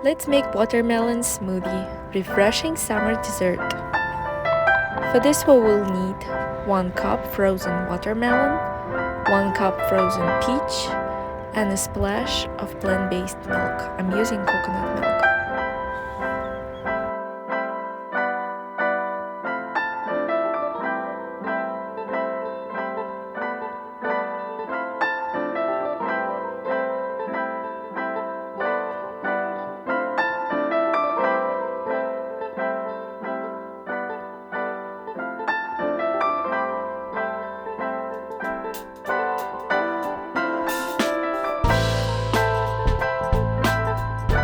Let's make watermelon smoothie, refreshing summer dessert. For this we will need 1 cup frozen watermelon, 1 cup frozen peach, and a splash of plant-based milk. I'm using coconut milk.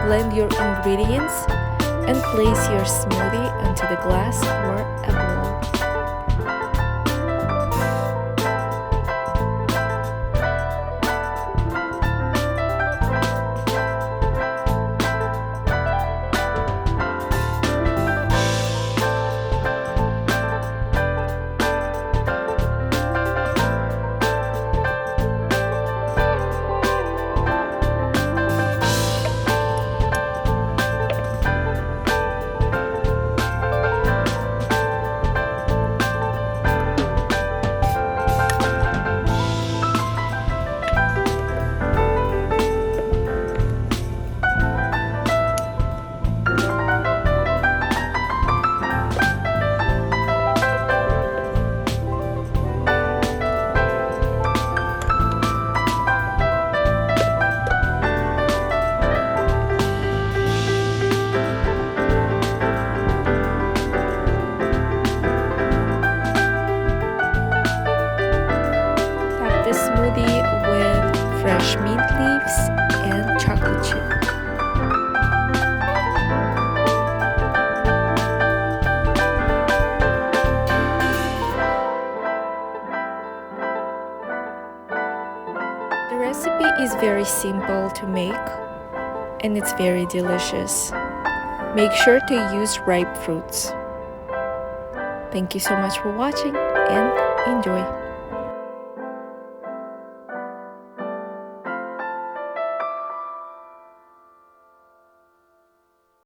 Blend your ingredients and place your smoothie onto the glass or a bowl. The smoothie with fresh mint leaves and chocolate chip. The recipe is very simple to make and it's very delicious. Make sure to use ripe fruits. Thank you so much for watching and enjoy!